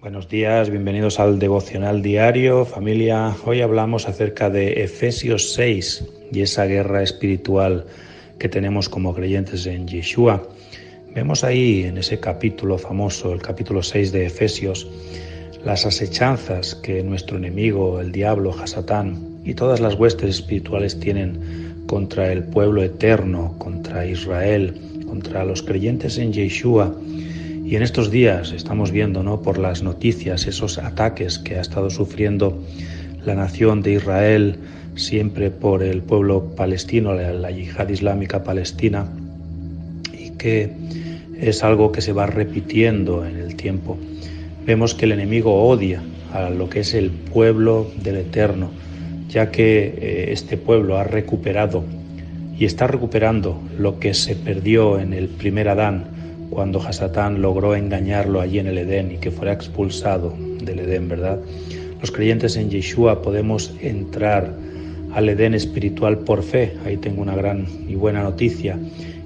Buenos días, bienvenidos al Devocional Diario, familia. Hoy hablamos acerca de Efesios 6 y esa guerra espiritual que tenemos como creyentes en Yeshua. Vemos ahí en ese capítulo famoso, el capítulo 6 de Efesios, las asechanzas que nuestro enemigo, el diablo, Hasatán, y todas las huestes espirituales tienen contra el pueblo eterno, contra Israel, contra los creyentes en Yeshua. Y en estos días estamos viendo, por las noticias, esos ataques que ha estado sufriendo la nación de Israel, siempre por el pueblo palestino, la yihad islámica palestina, y que es algo que se va repitiendo en el tiempo. Vemos que el enemigo odia a lo que es el pueblo del Eterno, ya que este pueblo ha recuperado y está recuperando lo que se perdió en el primer Adán, cuando Hasatán logró engañarlo allí en el Edén y que fuera expulsado del Edén, ¿verdad? Los creyentes en Yeshua podemos entrar al Edén espiritual por fe. Ahí tengo una gran y buena noticia.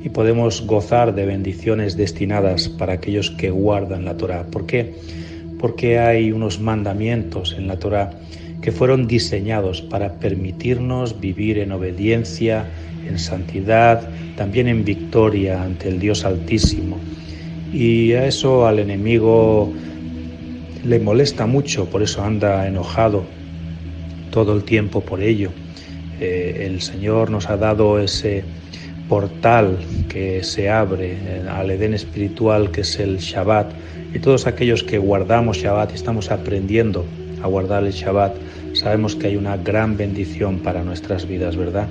Y podemos gozar de bendiciones destinadas para aquellos que guardan la Torá. ¿Por qué? Porque hay unos mandamientos en la Torá que fueron diseñados para permitirnos vivir en obediencia, en santidad, también en victoria ante el Dios Altísimo. Y a eso al enemigo le molesta mucho, por eso anda enojado todo el tiempo por ello. El Señor nos ha dado ese portal que se abre al Edén espiritual, que es el Shabbat, y todos aquellos que guardamos Shabbat y estamos aprendiendo a guardar el Shabbat, sabemos que hay una gran bendición para nuestras vidas, ¿verdad?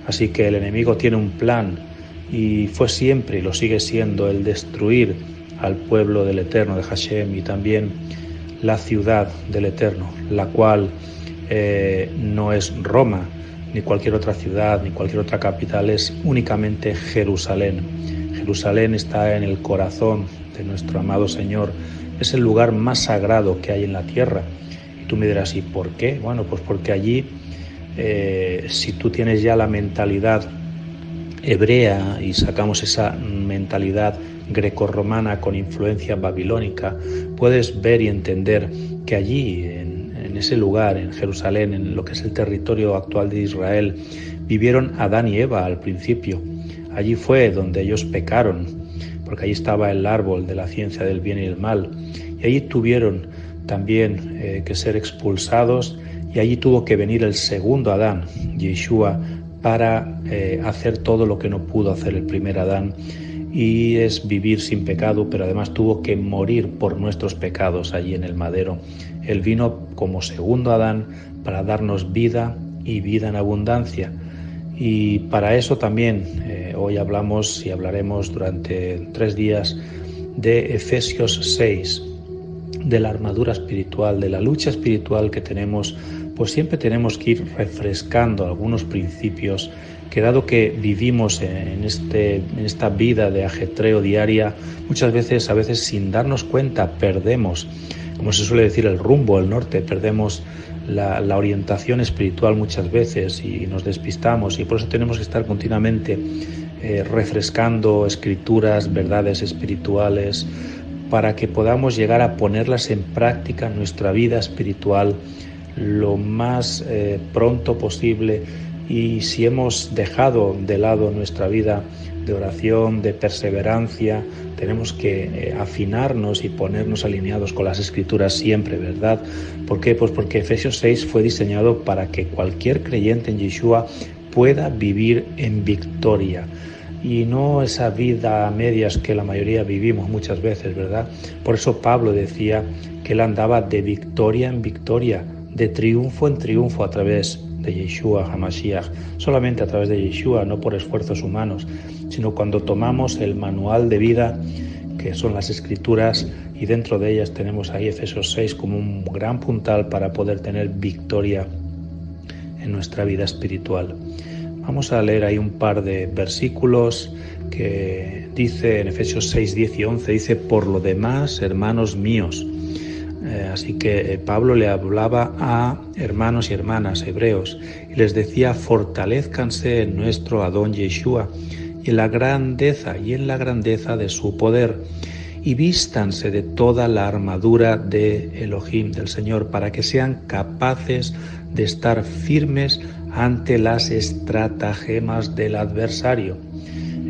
Así que el enemigo tiene un plan y fue siempre y lo sigue siendo el destruir al pueblo del Eterno, de Hashem, y también la ciudad del Eterno, la cual no es Roma, ni cualquier otra ciudad, ni cualquier otra capital, es únicamente Jerusalén. Jerusalén está en el corazón de nuestro amado Señor, es el lugar más sagrado que hay en la tierra. Y tú me dirás, ¿y por qué? Bueno, pues porque allí, si tú tienes ya la mentalidad hebrea y sacamos esa mentalidad grecorromana con influencia babilónica, puedes ver y entender que allí, en ese lugar, en Jerusalén, en lo que es el territorio actual de Israel, vivieron Adán y Eva al principio. Allí fue donde ellos pecaron, porque allí estaba el árbol de la ciencia del bien y el mal, y allí tuvieron también que ser expulsados, y allí tuvo que venir el segundo Adán, Yeshua, para hacer todo lo que no pudo hacer el primer Adán, y es vivir sin pecado, pero además tuvo que morir por nuestros pecados allí en el madero. Él vino como segundo Adán para darnos vida y vida en abundancia. Y para eso también hoy hablamos y hablaremos durante 3 días de Efesios 6, de la armadura espiritual, de la lucha espiritual que tenemos. Pues siempre tenemos que ir refrescando algunos principios que, dado que vivimos en esta vida de ajetreo diaria, muchas veces, a veces sin darnos cuenta, perdemos, como se suele decir, el rumbo, el norte, perdemos la orientación espiritual muchas veces y nos despistamos, y por eso tenemos que estar continuamente refrescando escrituras, verdades espirituales, para que podamos llegar a ponerlas en práctica en nuestra vida espiritual lo más pronto posible. Y si hemos dejado de lado nuestra vida de oración, de perseverancia, tenemos que afinarnos y ponernos alineados con las Escrituras siempre, ¿verdad? ¿Por qué? Pues porque Efesios 6 fue diseñado para que cualquier creyente en Yeshua pueda vivir en victoria. Y no esa vida a medias que la mayoría vivimos muchas veces, ¿verdad? Por eso Pablo decía que él andaba de victoria en victoria, de triunfo en triunfo a través de Yeshua HaMashiach, solamente a través de Yeshua, no por esfuerzos humanos, sino cuando tomamos el manual de vida, que son las Escrituras, y dentro de ellas tenemos ahí Efesios 6 como un gran puntal para poder tener victoria en nuestra vida espiritual. Vamos a leer ahí un par de versículos que dice en Efesios 6, 10 y 11, dice: por lo demás, hermanos míos. Así que Pablo le hablaba a hermanos y hermanas hebreos y les decía: fortalezcanse en nuestro Adón Yeshua y en la grandeza de su poder, y vístanse de toda la armadura de Elohim, del Señor, para que sean capaces de estar firmes ante las estratagemas del adversario.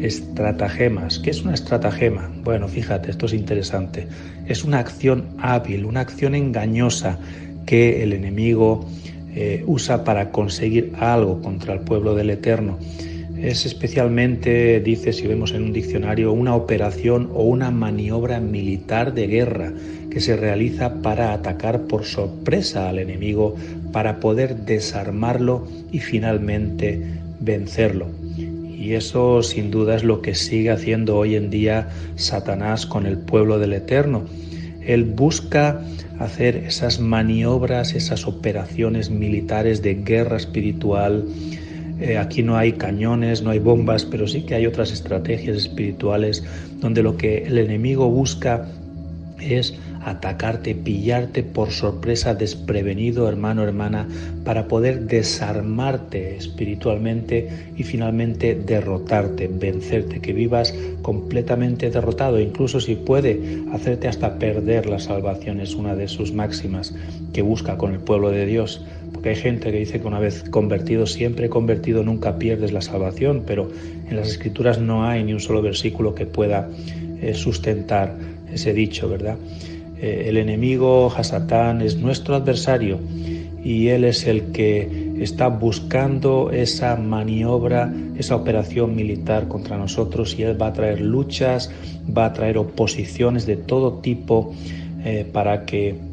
Estratagemas. ¿Qué es una estratagema? Bueno, fíjate, esto es interesante. Es una acción hábil, una acción engañosa que el enemigo usa para conseguir algo contra el pueblo del Eterno. Es especialmente, dice, si vemos en un diccionario, una operación o una maniobra militar de guerra que se realiza para atacar por sorpresa al enemigo, para poder desarmarlo y finalmente vencerlo. Y eso sin duda es lo que sigue haciendo hoy en día Satanás con el pueblo del Eterno. Él busca hacer esas maniobras, esas operaciones militares de guerra espiritual. Aquí no hay cañones, no hay bombas, pero sí que hay otras estrategias espirituales donde lo que el enemigo busca es atacarte, pillarte por sorpresa, desprevenido, hermano, hermana, para poder desarmarte espiritualmente y finalmente derrotarte, vencerte, que vivas completamente derrotado, incluso si puede hacerte hasta perder la salvación. Es una de sus máximas que busca con el pueblo de Dios. Porque hay gente que dice que una vez convertido, siempre convertido, nunca pierdes la salvación, pero en las Escrituras no hay ni un solo versículo que pueda sustentar ese dicho, ¿verdad? El enemigo, Hasatán, es nuestro adversario y él es el que está buscando esa maniobra, esa operación militar contra nosotros, y él va a traer luchas, va a traer oposiciones de todo tipo para que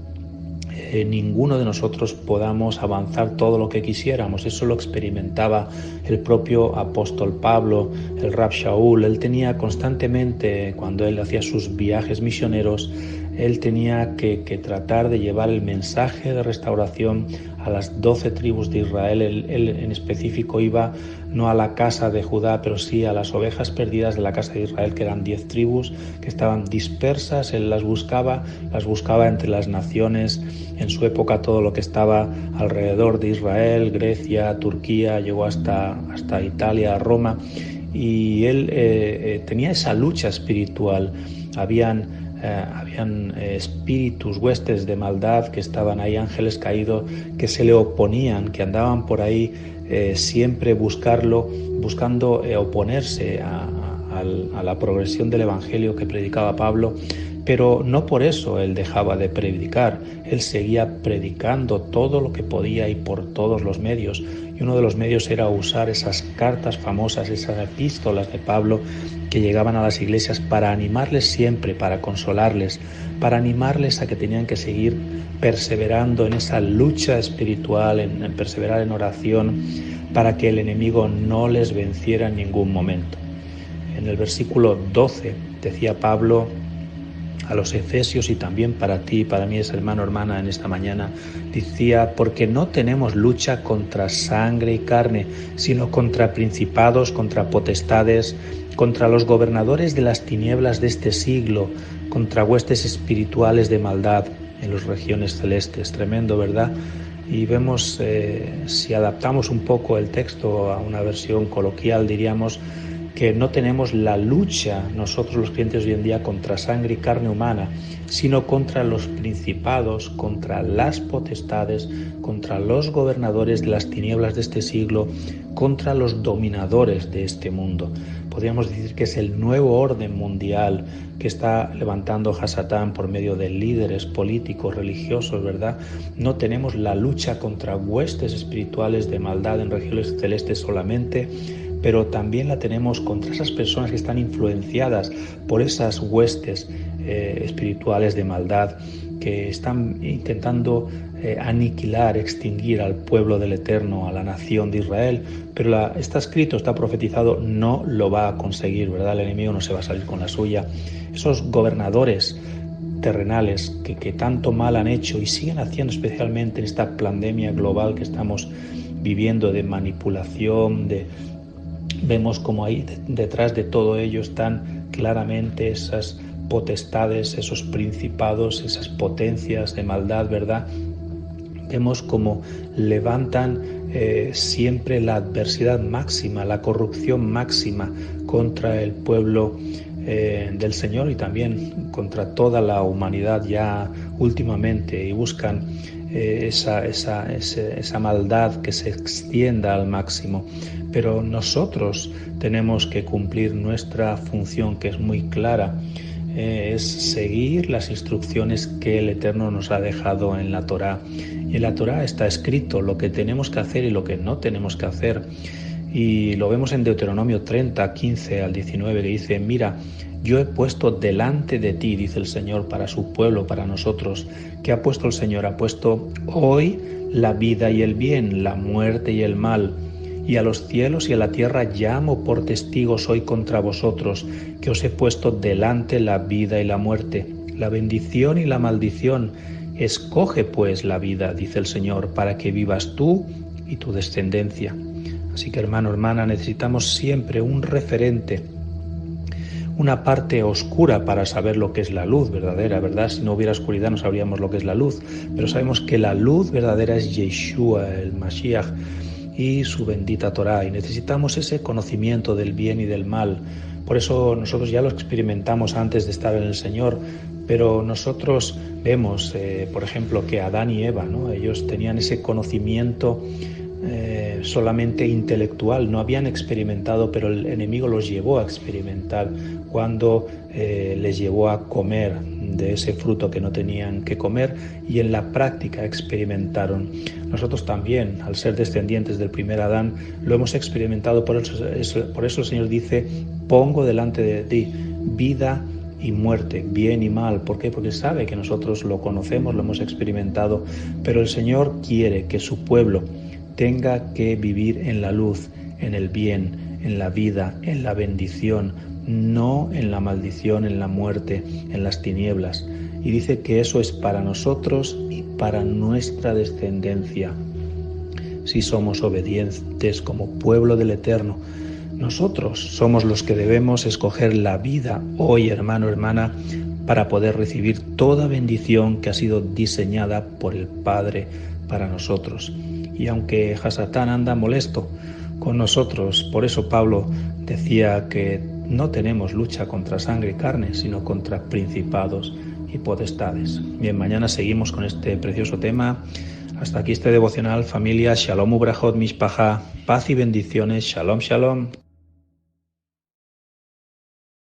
ninguno de nosotros podamos avanzar todo lo que quisiéramos. Eso lo experimentaba el propio apóstol Pablo, el Rab Shaul. Él tenía constantemente, cuando él hacía sus viajes misioneros, él tenía que tratar de llevar el mensaje de restauración a las 12 tribus de Israel. Él en específico iba no a la casa de Judá, pero sí a las ovejas perdidas de la casa de Israel, que eran 10 tribus que estaban dispersas. Él las buscaba entre las naciones. En su época todo lo que estaba alrededor de Israel, Grecia, Turquía, llegó hasta Italia, Roma, y él tenía esa lucha espiritual. Habían espíritus, huestes de maldad que estaban ahí, ángeles caídos que se le oponían, que andaban por ahí siempre buscando oponerse a la progresión del evangelio que predicaba Pablo. Pero no por eso él dejaba de predicar, él seguía predicando todo lo que podía y por todos los medios. Y uno de los medios era usar esas cartas famosas, esas epístolas de Pablo que llegaban a las iglesias para animarles siempre, para consolarles, para animarles a que tenían que seguir perseverando en esa lucha espiritual, en perseverar en oración, para que el enemigo no les venciera en ningún momento. En el versículo 12 decía Pablo a los efesios, y también para ti, para mí, es hermano, hermana, en esta mañana, decía: porque no tenemos lucha contra sangre y carne, sino contra principados, contra potestades, contra los gobernadores de las tinieblas de este siglo, contra huestes espirituales de maldad en las regiones celestes. Tremendo, ¿verdad? Y vemos, si adaptamos un poco el texto a una versión coloquial, diríamos que no tenemos la lucha nosotros los creyentes hoy en día contra sangre y carne humana, sino contra los principados, contra las potestades, contra los gobernadores de las tinieblas de este siglo, contra los dominadores de este mundo. Podríamos decir que es el nuevo orden mundial que está levantando Hasatán por medio de líderes políticos, religiosos, ¿verdad? No tenemos la lucha contra huestes espirituales de maldad en regiones celestes solamente, pero también la tenemos contra esas personas que están influenciadas por esas huestes espirituales de maldad, que están intentando aniquilar, extinguir al pueblo del Eterno, a la nación de Israel. Pero está escrito, está profetizado, no lo va a conseguir, ¿verdad? El enemigo no se va a salir con la suya. Esos gobernadores terrenales que tanto mal han hecho y siguen haciendo, especialmente en esta pandemia global que estamos viviendo, de manipulación, vemos como ahí detrás de todo ello están claramente esas potestades, esos principados, esas potencias de maldad, ¿verdad? Vemos como levantan siempre la adversidad máxima, la corrupción máxima contra el pueblo del Señor y también contra toda la humanidad ya últimamente, y buscan esa maldad que se extienda al máximo. Pero nosotros tenemos que cumplir nuestra función, que es muy clara, es seguir las instrucciones que el Eterno nos ha dejado en la Torá. Y en la Torá está escrito lo que tenemos que hacer y lo que no tenemos que hacer. Y lo vemos en Deuteronomio 30, 15 al 19, que dice: mira, yo he puesto delante de ti, dice el Señor, para su pueblo, para nosotros. ¿Qué ha puesto el Señor? Ha puesto hoy la vida y el bien, la muerte y el mal. Y a los cielos y a la tierra llamo por testigos hoy contra vosotros, que os he puesto delante la vida y la muerte, la bendición y la maldición. Escoge pues la vida, dice el Señor, para que vivas tú y tu descendencia. Así que, hermano, hermana, necesitamos siempre un referente, una parte oscura para saber lo que es la luz verdadera, ¿verdad? Si no hubiera oscuridad no sabríamos lo que es la luz, pero sabemos que la luz verdadera es Yeshua, el Mashiach, y su bendita Torá, y necesitamos ese conocimiento del bien y del mal. Por eso nosotros ya lo experimentamos antes de estar en el Señor, pero nosotros vemos, por ejemplo, que Adán y Eva, ¿no? Ellos tenían ese conocimiento solamente intelectual, no habían experimentado, pero el enemigo los llevó a experimentar cuando les llevó a comer de ese fruto que no tenían que comer, y en la práctica experimentaron. Nosotros también, al ser descendientes del primer Adán, lo hemos experimentado. Por eso el Señor dice: pongo delante de ti vida y muerte, bien y mal. ¿Por qué? Porque sabe que nosotros lo conocemos, lo hemos experimentado, pero el Señor quiere que su pueblo tenga que vivir en la luz, en el bien, en la vida, en la bendición, no en la maldición, en la muerte, en las tinieblas. Y dice que eso es para nosotros y para nuestra descendencia, si somos obedientes como pueblo del Eterno. Nosotros somos los que debemos escoger la vida hoy, hermano, hermana, para poder recibir toda bendición que ha sido diseñada por el Padre para nosotros. Y aunque Hasatán anda molesto con nosotros, por eso Pablo decía que no tenemos lucha contra sangre y carne, sino contra principados y potestades. Bien, mañana seguimos con este precioso tema. Hasta aquí este devocional, familia. Shalom ubrachot mishpacha, paz y bendiciones. Shalom, shalom.